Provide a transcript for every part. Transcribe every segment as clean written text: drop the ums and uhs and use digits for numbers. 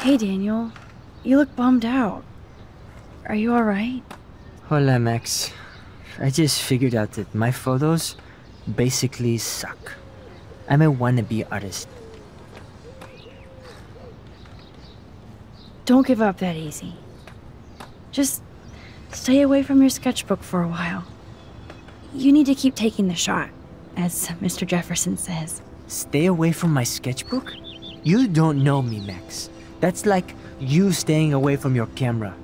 Hey, Daniel. You look bummed out. Are you alright? Hola, Max. I just figured out that my photos basically suck. I'm a wannabe artist. Don't give up that easy. Just stay away from your sketchbook for a while. You need to keep taking the shot, as Mr. Jefferson says. Stay away from my sketchbook? You don't know me, Max. That's like you staying away from your camera.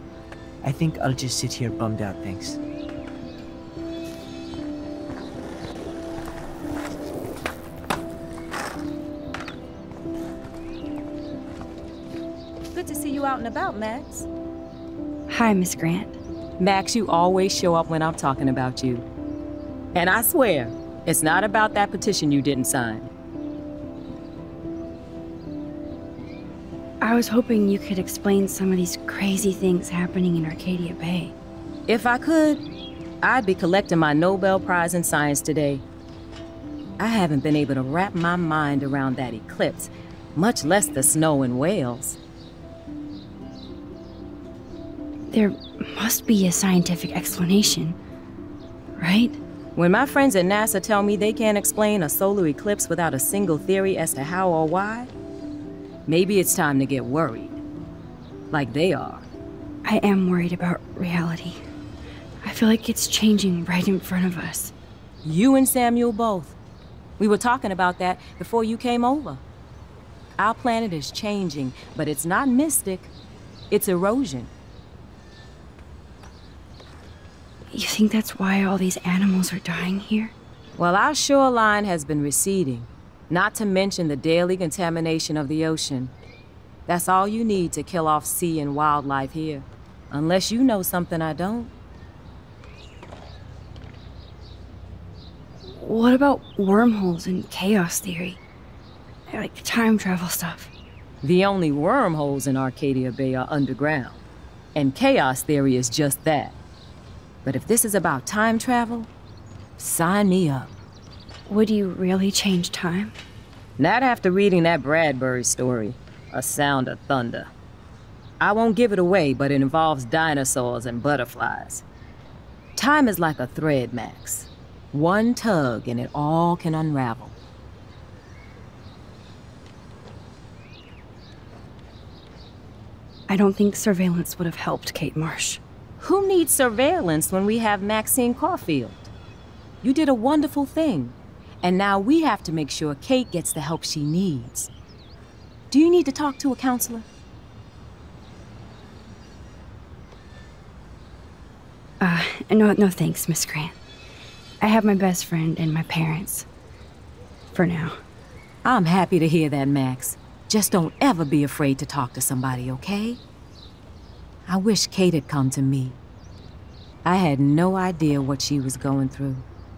I think I'll just sit here bummed out, thanks. Good to see you out and about, Max. Hi, Miss Grant. Max, you always show up when I'm talking about you. And I swear, it's not about that petition you didn't sign. I was hoping you could explain some of these crazy things happening in Arcadia Bay. If I could, I'd be collecting my Nobel Prize in Science today. I haven't been able to wrap my mind around that eclipse, much less the snow in Wales. There must be a scientific explanation, right? When my friends at NASA tell me they can't explain a solar eclipse without a single theory as to how or why, maybe it's time to get worried. Like they are. I am worried about reality. I feel like it's changing right in front of us. You and Samuel both. We were talking about that before you came over. Our planet is changing, but it's not mystic. It's erosion. You think that's why all these animals are dying here? Well, our shoreline has been receding, not to mention the daily contamination of the ocean. That's all you need to kill off sea and wildlife here. Unless you know something I don't. What about wormholes and chaos theory? Like time travel stuff. The only wormholes in Arcadia Bay are underground. And chaos theory is just that. But if this is about time travel, sign me up. Would you really change time? Not after reading that Bradbury story, A Sound of Thunder. I won't give it away, but it involves dinosaurs and butterflies. Time is like a thread, Max. One tug and it all can unravel. I don't think surveillance would have helped Kate Marsh. Who needs surveillance when we have Maxine Caulfield? You did a wonderful thing, and now we have to make sure Kate gets the help she needs. Do you need to talk to a counselor? No thanks, Miss Grant. I have my best friend and my parents. For now. I'm happy to hear that, Max. Just don't ever be afraid to talk to somebody, okay? I wish Kate had come to me. I had no idea what she was going through.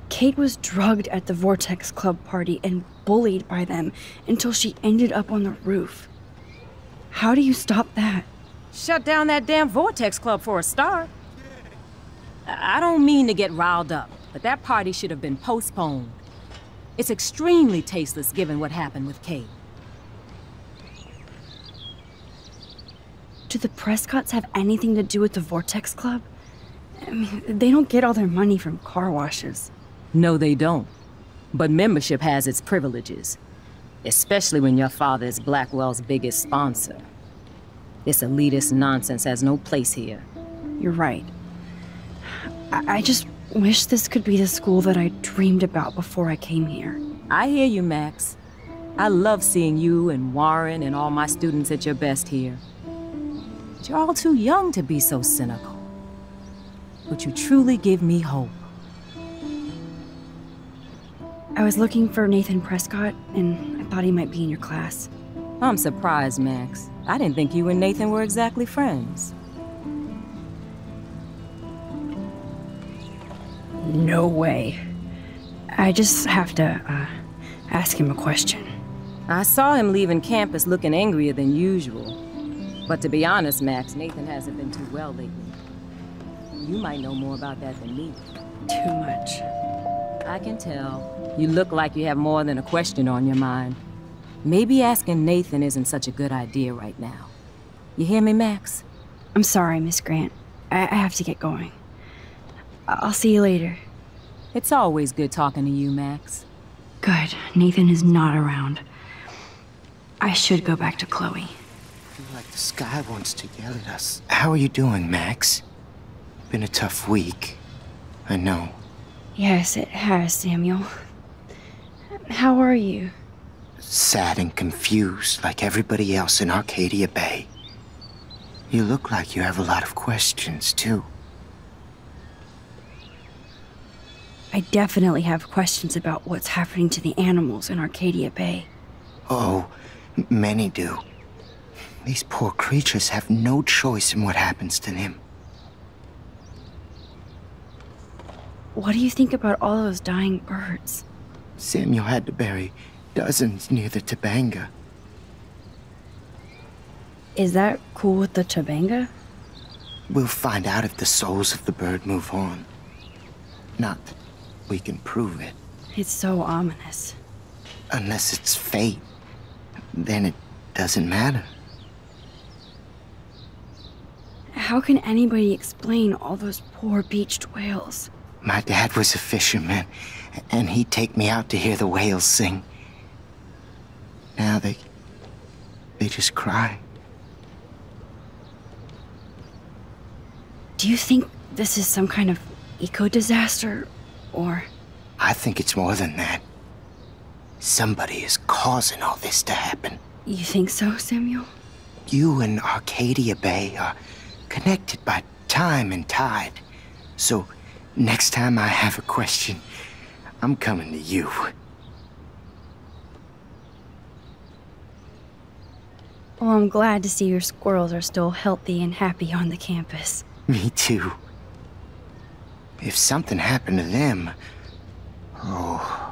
Kate was drugged at the Vortex Club party and bullied by them until she ended up on the roof. How do you stop that? Shut down that damn Vortex Club for a start. I don't mean to get riled up, but that party should have been postponed. It's extremely tasteless given what happened with Kate. Do the Prescotts have anything to do with the Vortex Club? I mean, they don't get all their money from car washes. No, they don't. But membership has its privileges. Especially when your father is Blackwell's biggest sponsor. This elitist nonsense has no place here. You're right. I just wish this could be the school that I dreamed about before I came here. I hear you, Max. I love seeing you and Warren and all my students at your best here. But you're all too young to be so cynical. But you truly give me hope. I was looking for Nathan Prescott, and I thought he might be in your class. I'm surprised, Max. I didn't think you and Nathan were exactly friends. No way. I just have to, ask him a question. I saw him leaving campus looking angrier than usual. But to be honest, Max, Nathan hasn't been too well lately. You might know more about that than me. Too much. I can tell. You look like you have more than a question on your mind. Maybe asking Nathan isn't such a good idea right now. You hear me, Max? I'm sorry, Miss Grant. I have to get going. I'll see you later. It's always good talking to you, Max. Good. Nathan is not around. I should go back to Chloe. I feel like the sky wants to yell at us. How are you doing, Max? Been a tough week. I know. Yes, it has, Samuel. How are you? Sad and confused like everybody else in Arcadia Bay. You look like you have a lot of questions, too. I definitely have questions about what's happening to the animals in Arcadia Bay. Oh, many do. These poor creatures have no choice in what happens to them. What do you think about all those dying birds? Samuel had to bury dozens near the Tobanga. Is that cool with the Tobanga? We'll find out if the souls of the bird move on. Not that we can prove it. It's so ominous. Unless it's fate, then it doesn't matter. How can anybody explain all those poor beached whales? My dad was a fisherman, and he'd take me out to hear the whales sing. Now they just cry. Do you think this is some kind of eco-disaster, or... I think it's more than that. Somebody is causing all this to happen. You think so, Samuel? You and Arcadia Bay are connected by time and tide. So, next time I have a question, I'm coming to you. Well, I'm glad to see your squirrels are still healthy and happy on the campus. Me too. If something happened to them... Oh...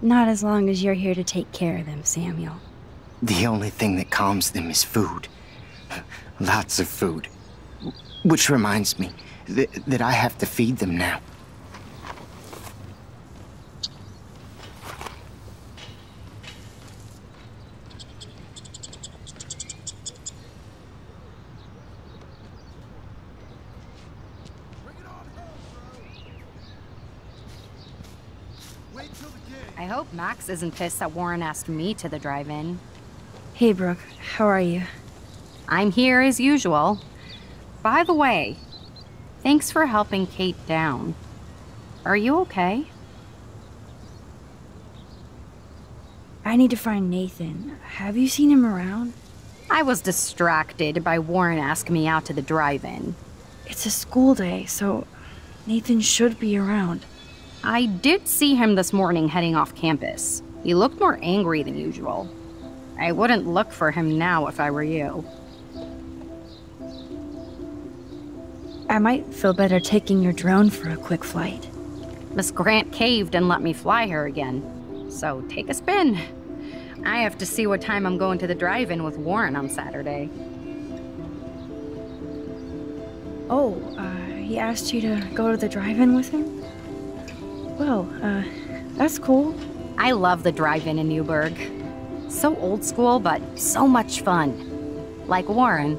Not as long as you're here to take care of them, Samuel. The only thing that calms them is food. Lots of food. Which reminds me that I have to feed them now. I hope Max isn't pissed that Warren asked me to the drive-in. Hey, Brooke. How are you? I'm here as usual. By the way, thanks for helping Kate down. Are you okay? I need to find Nathan. Have you seen him around? I was distracted by Warren asking me out to the drive-in. It's a school day, so Nathan should be around. I did see him this morning heading off campus. He looked more angry than usual. I wouldn't look for him now if I were you. I might feel better taking your drone for a quick flight. Miss Grant caved and let me fly her again. So take a spin. I have to see what time I'm going to the drive-in with Warren on Saturday. Oh, he asked you to go to the drive-in with him? Well, that's cool. I love the drive-in in Newburgh. So old school, but so much fun. Like Warren.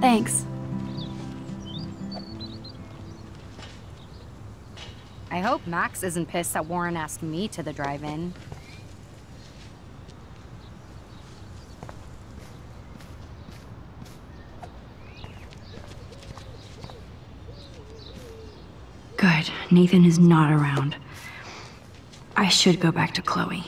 Thanks. I hope Max isn't pissed that Warren asked me to the drive-in. Good. Nathan is not around. I should go back to Chloe.